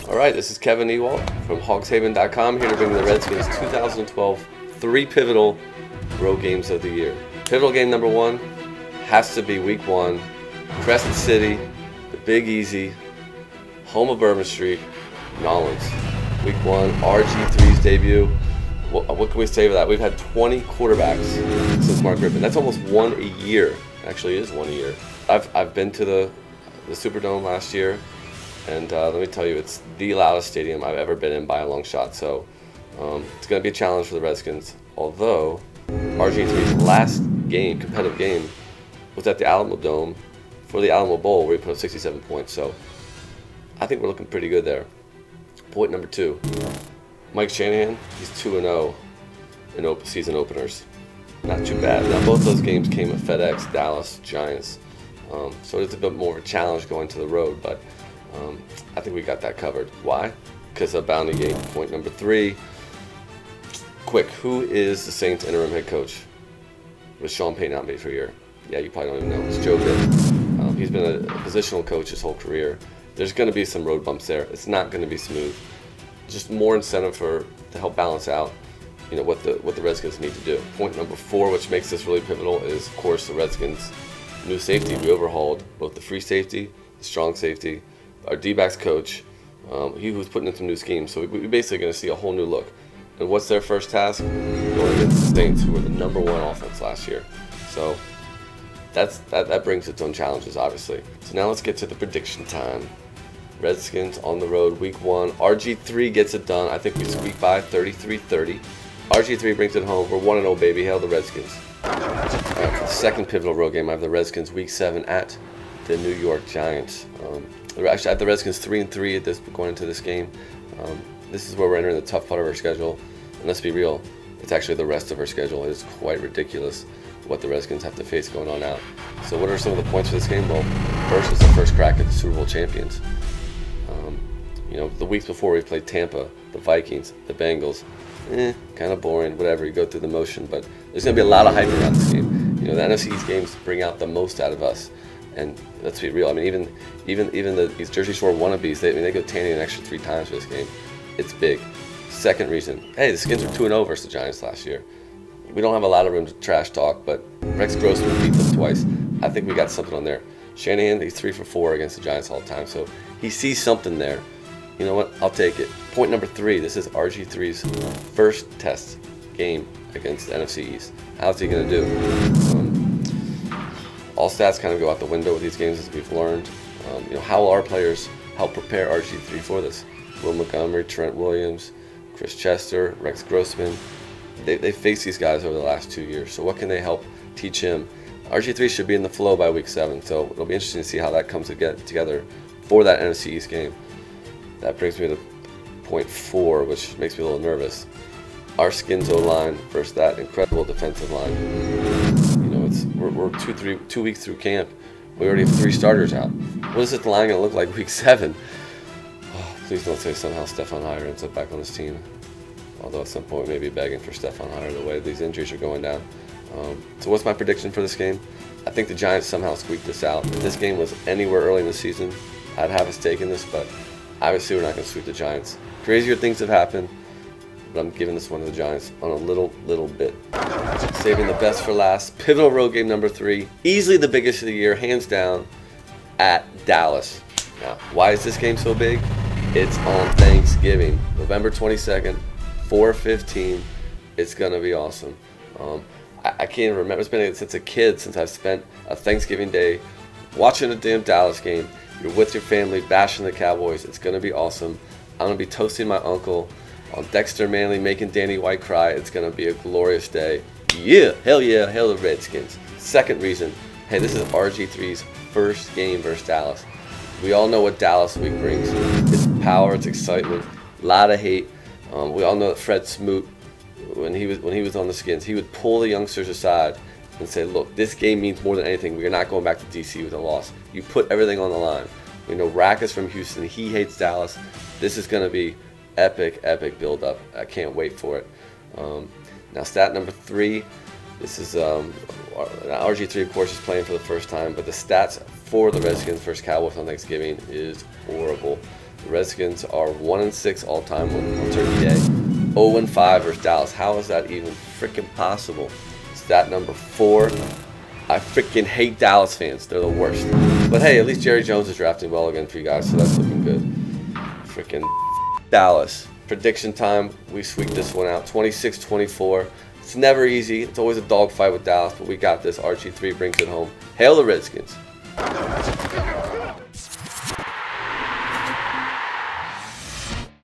Alright, this is Kevin Ewoldt from hogshaven.com, here to bring the Redskins 2012 three pivotal road games of the year. Pivotal game number one has to be week one, Crescent City, the Big Easy, home of Bourbon Street, Nolans. Week one, RG3's debut. What can we say for that? We've had 20 quarterbacks since Mark Griffin. That's almost one a year. Actually, it is one a year. I've been to the Superdome last year, and let me tell you, it's the loudest stadium I've ever been in by a long shot. So it's going to be a challenge for the Redskins. Although RG3's last game, competitive game, was at the Alamo Dome for the Alamo Bowl, where he put up 67 points. So I think we're looking pretty good there. Point number two, Mike Shanahan, he's 2-0 in season openers. Not too bad. Now both those games came at FedEx, Dallas, Giants. So it's a bit more of a challenge going to the road, but I think we got that covered. Why? Because of bounty game. Point number three, quick, who is the Saints interim head coach? With Sean Payton out maybe for a year. Yeah, you probably don't even know. It's Joe Getty. He's been a positional coach his whole career. There's going to be some road bumps there. It's not going to be smooth. Just more incentive to help balance out, what the Redskins need to do. Point number four, which makes this really pivotal, is of course the Redskins' new safety. We overhauled both the free safety, the strong safety, our D-backs coach. He was putting in some new schemes. So we're basically going to see a whole new look. And what's their first task? Going against the Saints, who were the #1 offense last year. So that brings its own challenges, obviously. So now let's get to the prediction time. Redskins on the road, week one. RG3 gets it done. I think we squeak by 33-30. RG3 brings it home. We're 1-0, baby. Hail the Redskins. The second pivotal road game, I have the Redskins week 7 at the New York Giants. Actually, I have the Redskins 3-3 at this going into this game. This is where we're entering the tough part of our schedule. And let's be real, it's actually the rest of our schedule. It's quite ridiculous what the Redskins have to face going on out. So what are some of the points for this game? Well, first is the first crack at the Super Bowl champions. The weeks before we played Tampa, the Vikings, the Bengals. Kind of boring, whatever, you go through the motion, but there's going to be a lot of hype around this game. The NFC East games bring out the most out of us. And let's be real, I mean, even these Jersey Shore wannabes, they go tanning an extra 3 times for this game. It's big. Second reason, hey, the Skins were 2-0 versus the Giants last year. We don't have a lot of room to trash talk, but Rex Grossman beat them twice. I think we got something on there. Shanahan, he's 3 for 4 against the Giants all the time, so he sees something there. You know what? I'll take it. Point number 3, this is RG3's first test game against the NFC East. How's he going to do? All stats kind of go out the window with these games, as we've learned. How will our players help prepare RG3 for this? Will Montgomery, Trent Williams, Chris Chester, Rex Grossman. They faced these guys over the last 2 years, so what can they help teach him? RG3 should be in the flow by week 7, so it'll be interesting to see how that comes together for that NFC East game. That brings me to point 4, which makes me a little nervous. Our Skins O-line versus that incredible defensive line. We're 2 weeks through camp. We already have 3 starters out. What is this line going to look like week 7? Oh, please don't say somehow Stefan Heyer ends up back on his team. Although at some point maybe begging for Stefan Heyer the way these injuries are going down. So what's my prediction for this game? I think the Giants somehow squeak this out. If this game was anywhere early in the season, I'd have a stake in this, but obviously we're not going to sweep the Giants. Crazier things have happened, but I'm giving this one to the Giants on a little bit. Saving the best for last. Pivotal road game number 3. Easily the biggest of the year, hands down, at Dallas. Now, why is this game so big? It's on Thanksgiving, November 22nd, 4:15. It's going to be awesome. I can't even remember. It's been since a kid since I've spent a Thanksgiving day watching a damn Dallas game. You're with your family, bashing the Cowboys. It's going to be awesome. I'm going to be toasting my uncle on Dexter Manley, making Danny White cry. It's going to be a glorious day. Yeah, hail the Redskins. Second reason, hey, this is RG3's first game versus Dallas. We all know what Dallas week brings. It's power, it's excitement, a lot of hate. We all know that Fred Smoot, when he was on the Skins, he would pull the youngsters aside and say, look, this game means more than anything. We're not going back to DC with a loss. You put everything on the line. We know Rack is from Houston. He hates Dallas. This is going to be epic build-up. I can't wait for it. Now, stat number 3. This is RG3, of course, is playing for the first time, but the stats for the Redskins versus Cowboys on Thanksgiving is horrible. The Redskins are 1-6 all time on Turkey Day. 0-5 versus Dallas. How is that even freaking possible? Stat number 4. I freaking hate Dallas fans. They're the worst. But hey, at least Jerry Jones is drafting well again for you guys, so that's looking good. Freaking Dallas. Prediction time. We sweep this one out. 26-24. It's never easy. It's always a dogfight with Dallas, but we got this. RG3 brings it home. Hail the Redskins.